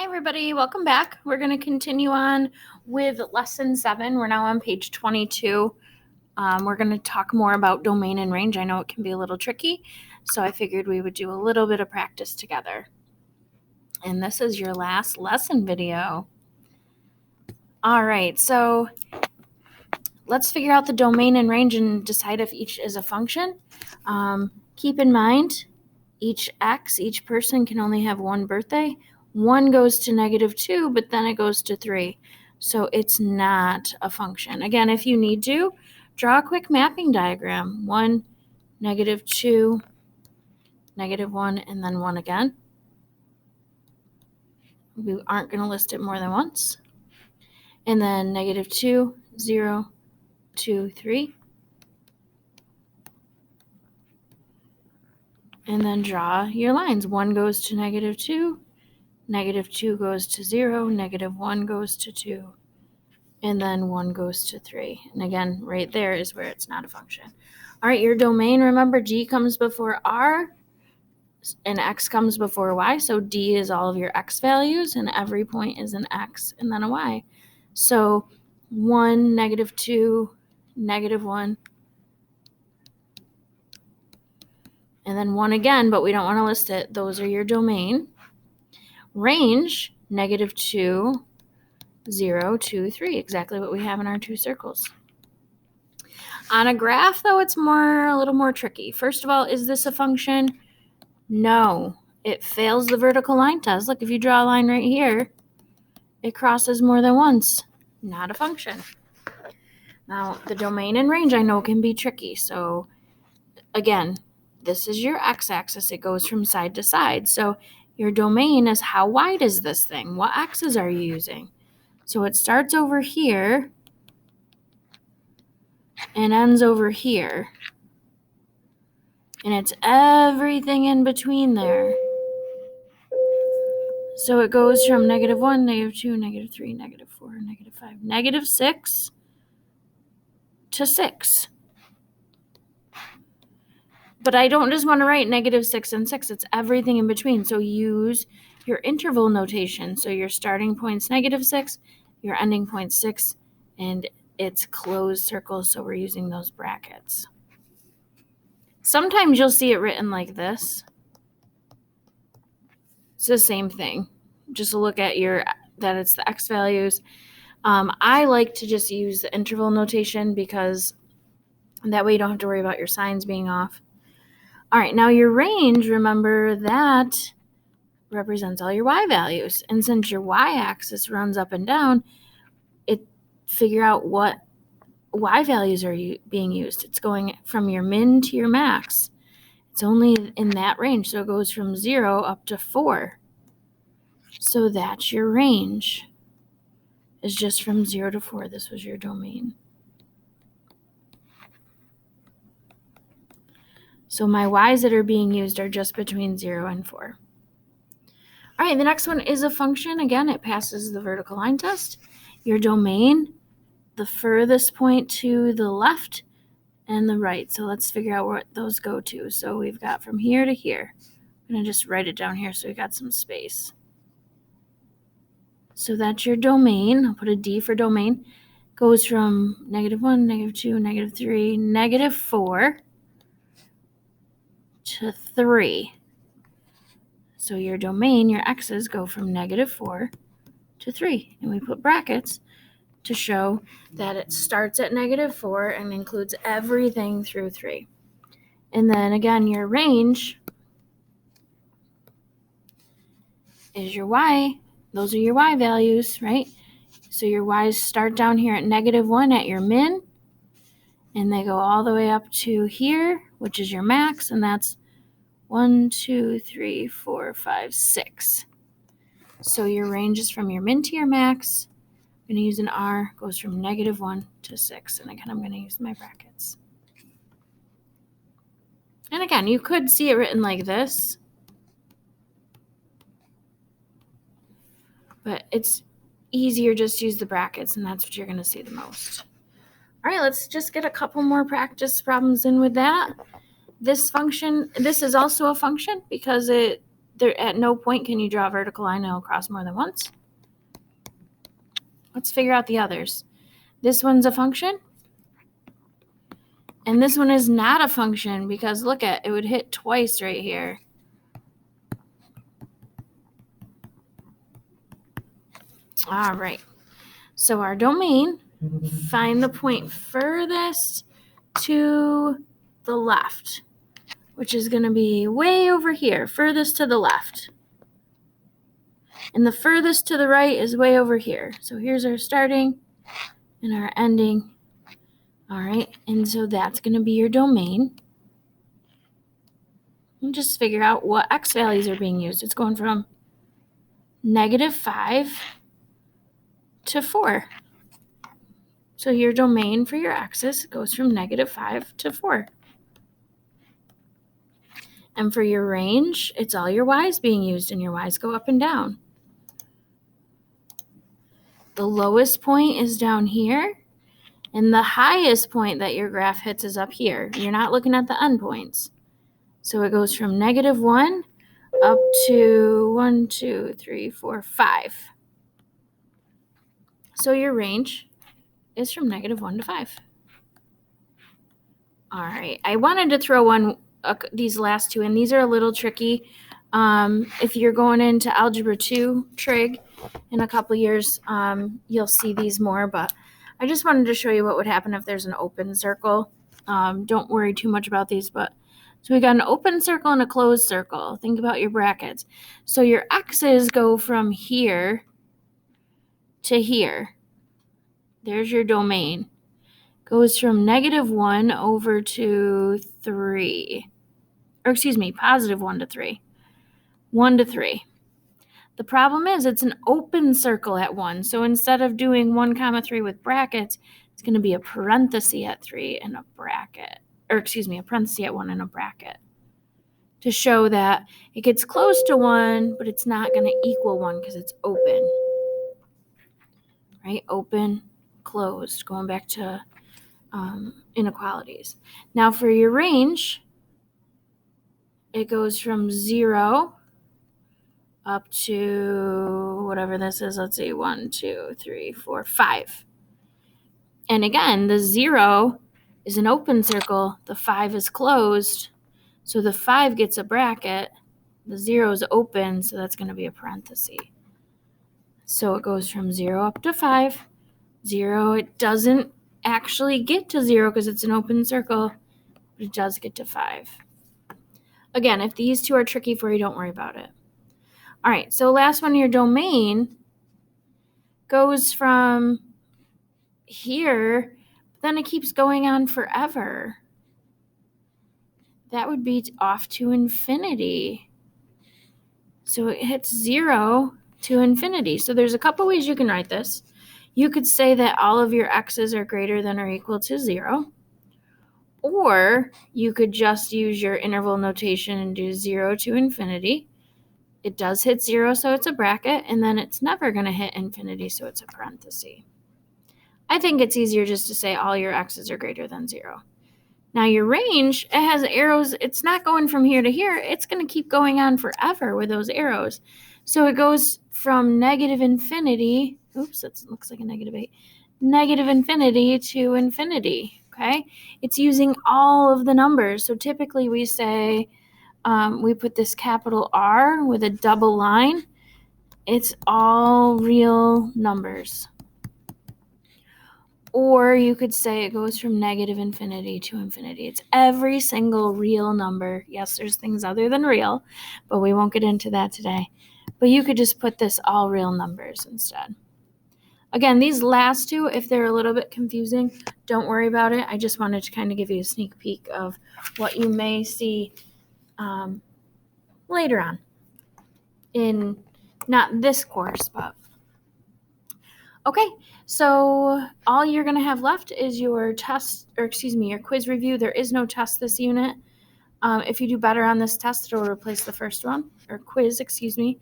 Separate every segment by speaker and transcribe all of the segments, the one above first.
Speaker 1: everybody, welcome back. We're going to continue on with lesson 7. We're now on page 22. We're going to talk more about domain and range. I know it can be a little tricky, so I figured we would do a little bit of practice together. And this is your last lesson video. All right, so let's figure out the domain and range and decide if each is a function. Keep in mind, each person can only have one birthday. 1 goes to -2, but then it goes to 3. So it's not a function. Again, if you need to, draw a quick mapping diagram. 1, -2, -1, and then 1 again. We aren't going to list it more than once. And then -2, 0, 2, 3. And then draw your lines. 1 goes to -2. -2 goes to 0, -1 goes to 2, and then 1 goes to 3. And again, right there is where it's not a function. All right, your domain, remember D comes before R and X comes before Y. So D is all of your X values, and every point is an X and then a Y. So 1, -2, -1, and then 1 again, but we don't want to list it. Those are your domain. Range, -2, 0, 2, 3, exactly what we have in our 2 circles. On a graph, though, it's a little more tricky. First of all, is this a function? No, it fails the vertical line test. Look, if you draw a line right here, it crosses more than once. Not a function. Now, the domain and range I know can be tricky. So, again, this is your x-axis. It goes from side to side. So, your domain is how wide is this thing? What x's are you using? So it starts over here and ends over here. And it's everything in between there. So it goes from -1, -2, -3, -4, -5, -6 to 6. But I don't just want to write -6 and 6. It's everything in between. So use your interval notation. So your starting point's -6, your ending point's 6, and it's closed circles, so we're using those brackets. Sometimes you'll see it written like this. It's the same thing. Just look at that it's the X values. I like to just use the interval notation because that way you don't have to worry about your signs being off. All right, now your range, remember that represents all your Y values. And since your Y-axis runs up and down, figure out what Y values are being used. It's going from your min to your max. It's only in that range, so it goes from 0 up to 4. So that's your range. It's just from 0 to 4. This was your domain. So my Y's that are being used are just between 0 and 4. All right, the next one is a function. Again, it passes the vertical line test. Your domain, the furthest point to the left and the right. So let's figure out what those go to. So we've got from here to here. I'm going to just write it down here so we got some space. So that's your domain. I'll put a D for domain. Goes from -1, -2, -3, -4 to 3. So your domain, your x's, go from -4 to 3. And we put brackets to show that it starts at -4 and includes everything through 3. And then again, your range is your Y. Those are your Y values, right? So your Y's start down here at -1 at your min, and they go all the way up to here, which is your max, and that's 1, 2, 3, 4, 5, 6. So your range is from your min to your max. I'm going to use an R, goes from -1 to 6. And again, I'm going to use my brackets. And again, you could see it written like this, but it's easier just to use the brackets, and that's what you're going to see the most. All right, let's just get a couple more practice problems in with that. This is also a function because it there at no point can you draw a vertical line that'll cross more than once. Let's figure out the others. This one's a function, and this one is not a function because look at it would hit twice right here. All right. So our domain, find the point furthest to the left, which is going to be way over here, furthest to the left. And the furthest to the right is way over here. So here's our starting and our ending. All right, and so that's going to be your domain. And just figure out what x values are being used. It's going from -5 to 4. So your domain for your x's goes from -5 to 4. And for your range, it's all your y's being used, and your y's go up and down. The lowest point is down here, and the highest point that your graph hits is up here. You're not looking at the endpoints. So it goes from -1 up to 1, 2, 3, 4, 5. So your range is from -1 to 5. All right, I wanted to throw these last two in. These are a little tricky. If you're going into Algebra 2 trig in a couple years, you'll see these more, but I just wanted to show you what would happen if there's an open circle. Don't worry too much about these, but so we got an open circle and a closed circle. Think about your brackets. So your x's go from here to here. There's your domain. Goes from -1 over to 3. Or excuse me, +1 to 3. 1 to 3. The problem is it's an open circle at 1. So instead of doing 1, 3 with brackets, it's going to be a parenthesis at 3 and a bracket. Or excuse me, a parenthesis at 1 and a bracket. To show that it gets close to 1, but it's not going to equal 1 because it's open. Right? Open, closed. Going back to inequalities. Now for your range, it goes from 0 up to whatever this is. Let's see, 1, 2, 3, 4, 5. And again, the 0 is an open circle. The 5 is closed. So the 5 gets a bracket. The 0 is open, so that's going to be a parenthesis. So it goes from 0 up to 5. 0, it doesn't actually get to 0 because it's an open circle, but it does get to 5. Again, if these two are tricky for you, don't worry about it. All right, so last one, your domain goes from here, but then it keeps going on forever. That would be off to infinity. So it hits 0 to infinity. So there's a couple ways you can write this. You could say that all of your x's are greater than or equal to 0. Or you could just use your interval notation and do 0 to infinity. It does hit 0, so it's a bracket, and then it's never going to hit infinity, so it's a parenthesis. I think it's easier just to say all your x's are greater than 0. Now your range, it has arrows. It's not going from here to here. It's going to keep going on forever with those arrows. So it goes from -infinity. Oops, it looks like a -8. -infinity to infinity. Okay, it's using all of the numbers. So typically we say we put this capital R with a double line. It's all real numbers. Or you could say it goes from -infinity to infinity. It's every single real number. Yes, there's things other than real, but we won't get into that today. But you could just put this all real numbers instead. Again, these last two, if they're a little bit confusing, don't worry about it. I just wanted to kind of give you a sneak peek of what you may see later on in not this course, but okay. So all you're going to have left is your test, or excuse me, your quiz review. There is no test this unit. If you do better on this test, it'll replace the first one, or quiz, excuse me.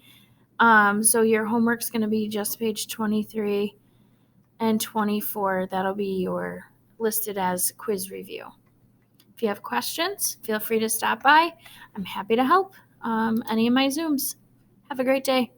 Speaker 1: So your homework's going to be just page 23 and 24. That'll be your listed as quiz review. If you have questions, feel free to stop by. I'm happy to help. any of my Zooms. Have a great day.